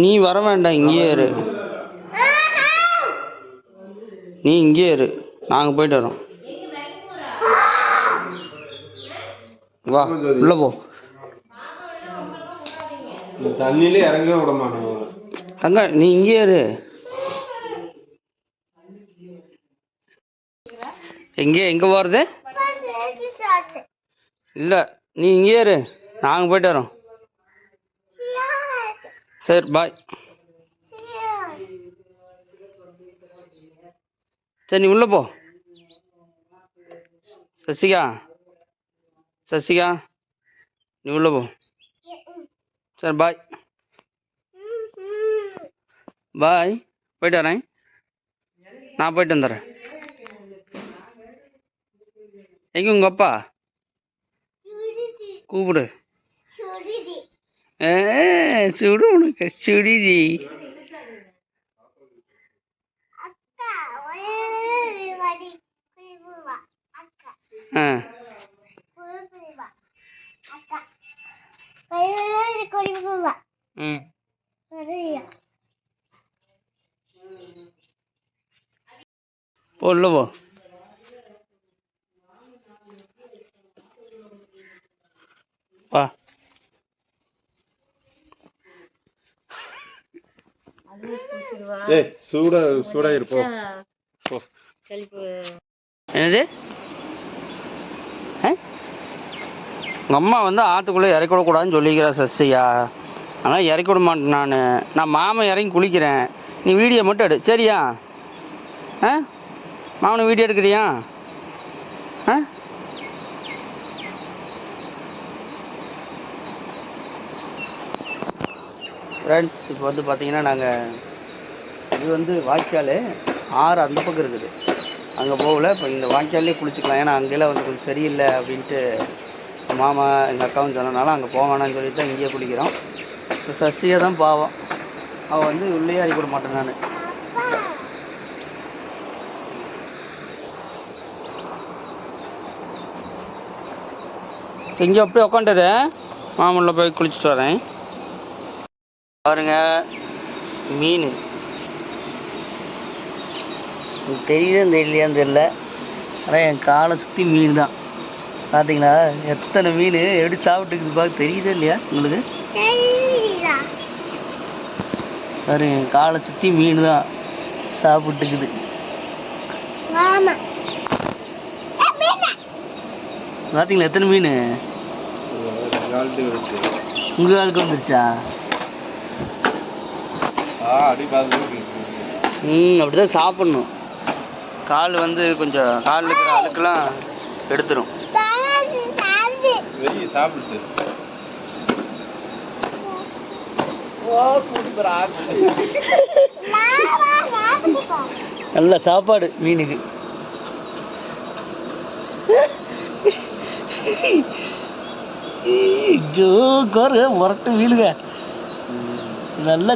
நீ வர வேண்டாம், இங்கேயே இரு. நீ இங்கேயே இரு, நாங்கள் போயிட்டு வரோம். வா உள்ள போ. தண்ணியில இறங்கவே விட மாட்டோம். தங்க நீ இங்கேயே இரு. எங்கே போகிறது? இல்லை, நீ இங்கேயே இரு, நாங்கள் போயிட்டு வரோம். சரி பாய். சரி நீ உள்ள போ. சசிகா நீ உள்ள போ. சரி பாய். பாய், போயிட்டு வரேன். நான் போயிட்டு வந்துடுறேன். எங்க உங்க அப்பா? கூப்பிடு. சுடு உனக்கு சுடிதி. உள்ள போ. வா. சூடா இருப்போம். என்னது? உங்கள் அம்மா வந்து ஆற்றுக்குள்ளே இறக்கி விடக்கூடாதுன்னு சொல்லிக்கிறா சசியா. ஆனால் இறக்கி விட மாட்டேன். நான் மாமன் இறங்கி குளிக்கிறேன். நீ வீடியோ மட்டும் எடு, சரியா? மாமனை வீடியோ எடுக்கிறியா? ஃப்ரெண்ட்ஸ், இப்போ வந்து பார்த்தீங்கன்னா நாங்கள் இது வந்து வாய்க்கால் ஆறு அந்த பக்கம் இருக்குது, அங்கே போகல. இப்போ இந்த வாய்க்காலே குளிச்சுக்கலாம், ஏன்னா அங்கெல்லாம் வந்து கொஞ்சம் சரியில்லை அப்படின்ட்டு மாமா எங்கள் அக்காவும் சொன்னனால அங்கே போக வேணாம்னு சொல்லிட்டு தான் இங்கேயே குளிக்கிறோம். இப்போ சஷ்டியாக தான் பாவம், அவள் வந்து உள்ளே அறிக்க விட மாட்டேன் நான். இங்கே அப்படியே உட்காந்துரு, மாமல்ல போய் குளிச்சுட்டு வரேன். பாருங்க மீன், தெரியுதுன்னு தெரியலையான்னு தெரியல, ஆனால் என் காலை சுற்றி மீன் தான். பார்த்தீங்களா எத்தனை மீன் எப்படி சாப்பிட்டுக்குது பார்க்க தெரியுதா இல்லையா உங்களுக்கு? பாருங்க என் காலை சுற்றி மீன் தான் சாப்பிட்டுக்குது. பார்த்தீங்களா எத்தனை மீன்? உங்கள் காலுக்கு வந்துருச்சா? அப்படிதான் சாப்பிடணும். கால் வந்து கொஞ்சம் காலில் இருக்கிற அழுக்கெல்லாம் எடுத்துரும். நல்ல சாப்பாடு மீனுக்கு. முரட்டு மீனுங்க, நல்ல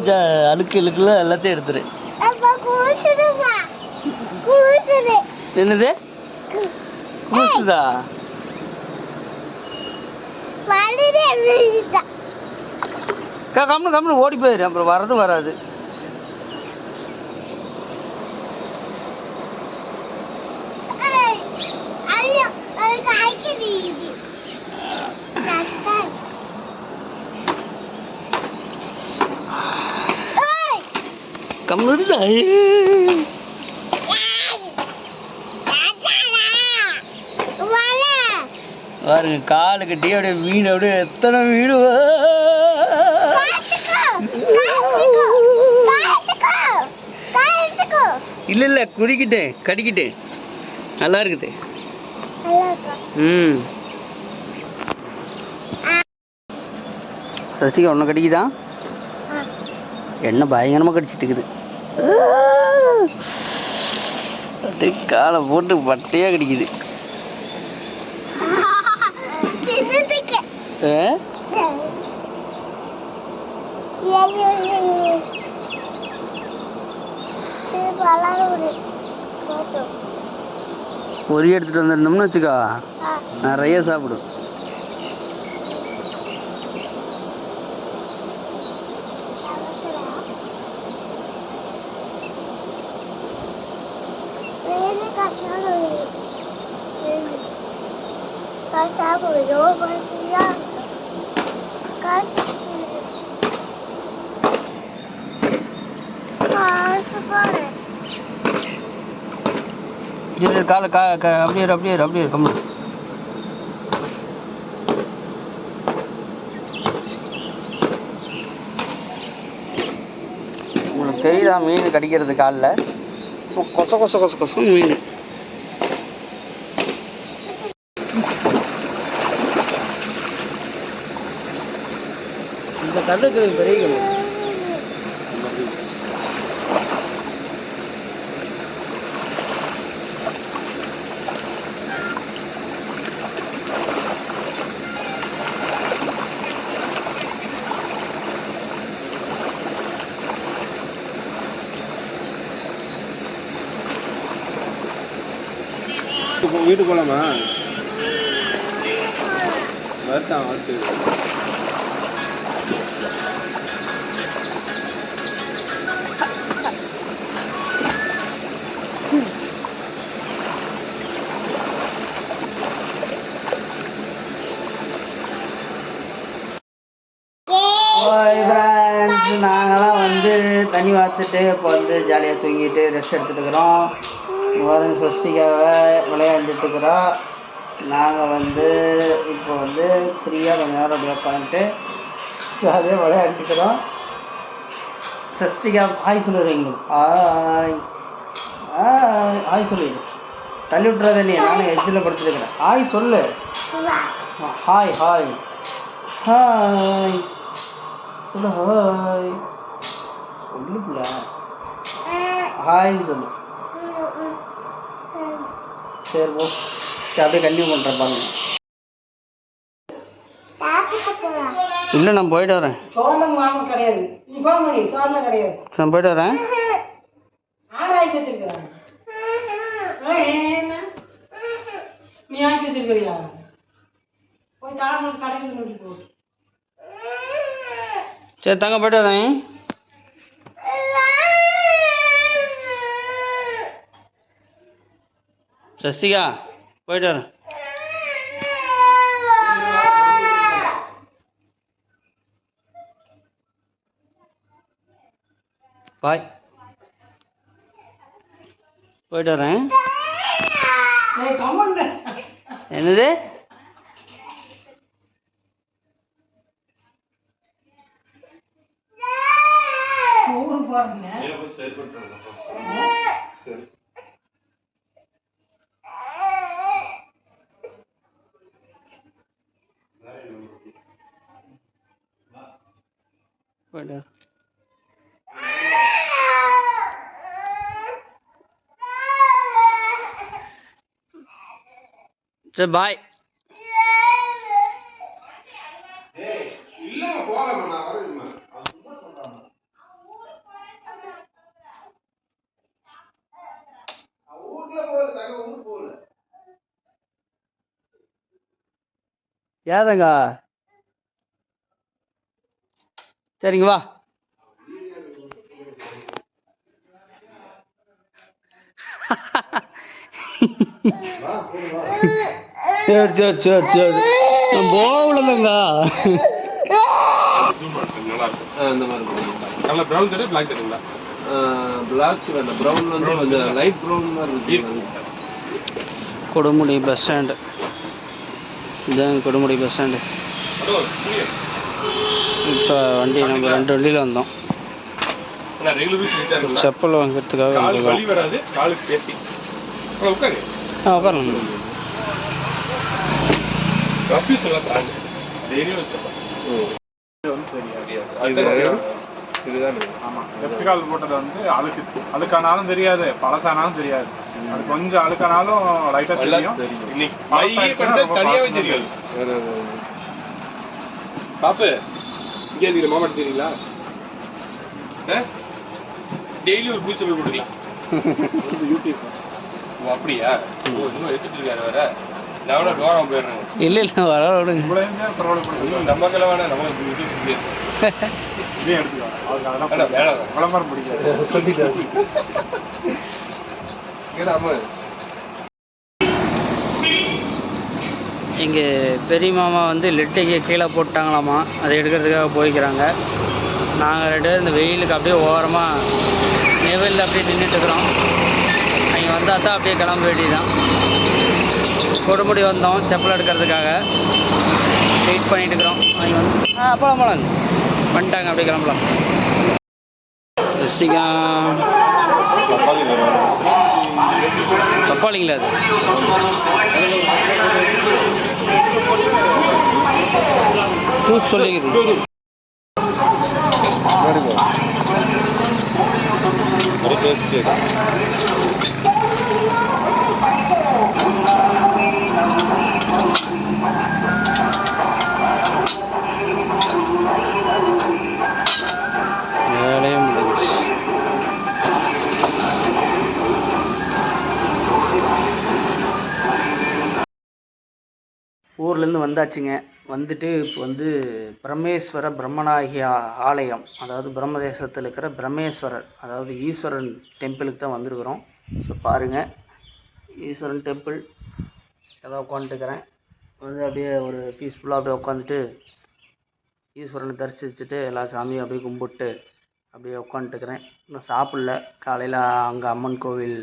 அழுக்கு இழுக்குல எல்லாத்தையும் எடுத்துரு. என்னது கூசுதா? கம்னு ஓடி போயிரு, அப்புறம் வரது வராது. கம்னு பாருங்க, காலு கட்டி அப்படியே மீன், அப்படியே எத்தனை மீன். இல்ல குடிக்கிட்டேன், கடிக்கிட்டேன், நல்லா இருக்குது. சஷ்டிகா ஒன்று கடிக்குதா? என்ன பயங்கரமாக கடிச்சிட்டு இருக்குது. அப்படியே காலை போட்டு பட்டையாக கடிக்குது. பொரி எடுத்துட்டு வந்துருந்தோம்னு வச்சுக்கோ, நிறைய சாப்பிடும். காலை அப்படியே அப்படியே அப்படியே கம்மி. உங்களுக்கு தெரியுதா மீன் கடிக்கிறது காலில் கொச கொச கொச கொசம் மீன். இந்த கல்லுக்கு பெரிய கல். வீட்டுக்கு போகலாமா? வரத்தான் வந்து நாங்களாம் வந்து தண்ணி வாத்துட்டு இப்போ வந்து ஜாலியாக தூங்கிட்டு ரெஸ்ட் எடுத்துட்டுக்கிறோம். சஷ்டிகாவை விளையாண்டுட்டுக்கிறோம். நாங்கள் வந்து இப்போ வந்து ஃப்ரீயாக கொஞ்ச நேரம் அப்படியே உட்காந்துட்டு ஜாலியாக விளையாண்டுக்கிறோம். சஷ்டிகா ஹாய் சொல்லுறீங்க. ஹாய் ஹாய் ஹாய் சொல்லுவீங்க. தள்ளி விட்டுறாத நீ, நானும் எஜ்ஜில் படுத்துருக்கிறேன். ஹாய் சொல்லு. ஹாய் ஹாய் ஹாய் சொல்லு. ஹாய் சொல்லுங்களா? ஹாய்ன்னு சொல்லு. சரி போ. சரி அப்படியே கண்டினியூ பண்ணுறேன் பாருங்க. இல்லை நான் போயிட்டு வரேன். கிடையாது நான் போயிட்டு வரேன். நீ ஆக்கி வச்சிருக்கிறியா? போய் தாராள கடைக்கு போ. சரி தாங்க போயிட்டு வரேன். சஷ்டிகா போயிட்டு வரேன். பாய் போயிட்டு வரேன். என்னது? போயிட்டு சரி பாய். யாருங்க? சரிங்க வா. சரி சரி சரி சரி போகலங்க. இந்த மாதிரி நல்லா ப்ரௌன் தெரியும். பிளாக் தெரியுங்களா? பிளாக் வேண்டாம், ப்ரௌன் வந்து கொஞ்சம் லைட் ப்ரௌன் மாதிரி இருக்கு. கொடுமுடி பஸ் ஸ்டாண்டு இதான். Kodumudi bus stand. இப்போ வண்டி நம்ம 2 வண்டியில் வந்தோம். செப்பல் வாங்கிறதுக்காக உட்காரலாம். போட்டது வந்து அழுக்கானாலும் தெரியாது, பழசானாலும் தெரியாது. அது கொஞ்சம் அழுக்கானாலும் லைட்டா தெரியும். பாப்பு இங்கே இருக்கிற மாவட்டம் தெரியுங்களா? டெய்லி ஒரு பூச்சி போடுறீங்க. ஓ அப்படியா? இன்னும் எடுத்துட்டு இருக்காரு வேற. நான் கவனம் போயிடுறேன். இல்லை இல்லை வர விடுங்க. நமக்கெல்லாம் வேணா நம்ம இதே எடுத்துக்கலாம். விளம்பரம் பிடிக்காது சொல்லிட்டாரு. எங்கள் பெரிய மாமா வந்து லிட்டைக்கு கீழே போட்டாங்களாமா, அதை எடுக்கிறதுக்காக போய்க்கிறாங்க. நாங்கள் 2 பேரும் இந்த வெயிலுக்கு அப்படியே ஓரமாக நெவலில் அப்படியே நின்றுட்டுருக்குறோம். அவங்க வந்தால் தான் அப்படியே கிளம்ப வேண்டியதுதான். கொடுமுடி வந்தோம் செப்பல் எடுக்கிறதுக்காக, வெயிட் பண்ணிட்டு இருக்கிறோம். அவங்க வந்து போகலாம் வந்துட்டாங்க, அப்படியே கிளம்பலாம். தப்பாளிங்களா அது ஜூஸ் சொல்லிக்குது. வேலையும் முடிஞ்சிச்சு. ஊர்லேருந்து வந்தாச்சுங்க. வந்துட்டு இப்போ வந்து பிரம்மேஸ்வர பிரம்மநாயகி ஆலயம், அதாவது பிரம்மதேசத்தில் இருக்கிற பிரம்மேஸ்வரர், அதாவது ஈஸ்வரன் டெம்பிளுக்கு தான் வந்திருக்கிறோம். ஸோ பாருங்கள், ஈஸ்வரன் டெம்பிள் ஏதோ உட்காந்துட்டுக்கிறேன். வந்து அப்படியே ஒரு பீஸ்ஃபுல்லாக அப்படியே உட்காந்துட்டு ஈஸ்வரனை தரிசிச்சுட்டு எல்லா சாமியும் அப்படியே கும்பிட்டு அப்படியே உட்காந்துட்டுக்கிறேன். இன்னும் சாப்பிடல. காலையில் அங்கே அம்மன் கோவில்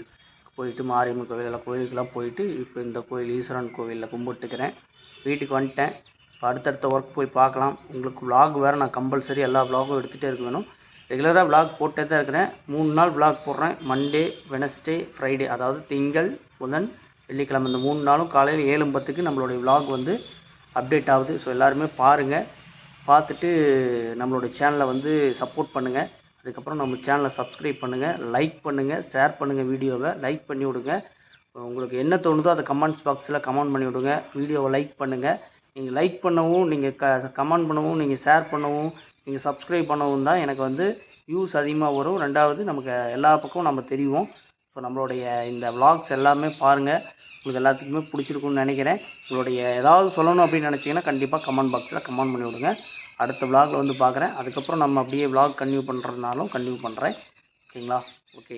போயிட்டு, மாரியம்மன் கோவில் எல்லாம் கோயிலுக்கெல்லாம் போயிட்டு இப்போ இந்த கோயில் ஈஸ்வரன் கோவிலில் கும்பிட்டுக்கிறேன். வீட்டுக்கு வந்துட்டேன். இப்போ அடுத்தடுத்த ஒர்க் போய் பார்க்கலாம். உங்களுக்கு விலாக் வேறு நான் கம்பல்சரி எல்லா விலாகும் எடுத்துகிட்டே இருக்க வேணும். ரெகுலராக விலாக் போட்டே தான் இருக்கிறேன். 3 நாள் விலாக் போடுறேன். மண்டே, வெனஸ்டே, ஃப்ரைடே, அதாவது திங்கள், புதன், வெள்ளிக்கிழமை, இந்த 3 நாளும் காலையில் 7:10 நம்மளுடைய விலாக் வந்து அப்டேட் ஆகுது. ஸோ எல்லாருமே பாருங்கள். பார்த்துட்டு நம்மளுடைய சேனலை வந்து சப்போர்ட் பண்ணுங்கள். அதுக்கப்புறம் நம்ம சேனலை சப்ஸ்கிரைப் பண்ணுங்கள், லைக் பண்ணுங்கள், ஷேர் பண்ணுங்கள். வீடியோவை லைக் பண்ணி விடுங்க. உங்களுக்கு என்ன தோணுதோ அதை கமெண்ட்ஸ் பாக்ஸில் கமெண்ட் பண்ணி விடுங்க. வீடியோவை லைக் பண்ணுங்கள். நீங்கள் லைக் பண்ணவும், நீங்கள் கமெண்ட் பண்ணவும், நீங்கள் ஷேர் பண்ணவும், நீங்கள் சப்ஸ்கிரைப் பண்ணவும் தான் எனக்கு வந்து வியூஸ் அதிகமாக வரும். 2வது நமக்கு எல்லா பக்கமும் நம்ம தெரியும். ஸோ நம்மளுடைய இந்த vlogs எல்லாமே பாருங்கள். உங்களுக்கு எல்லாத்துக்குமே பிடிச்சிருக்குன்னு நினைக்கிறேன். உங்களுடைய ஏதாவது சொல்லணும் அப்படின்னு நினச்சிங்கன்னா கண்டிப்பாக கமெண்ட் பாக்ஸில் கமெண்ட் பண்ணி விடுங்க. அடுத்த vlogல வந்து பார்க்குறேன். அதுக்கப்புறம் நம்ம அப்படியே vlog கன்டினியூ பண்ணுறதுனாலும் கன்டினியூ பண்ணுறேன். ஓகேங்களா? ஓகே.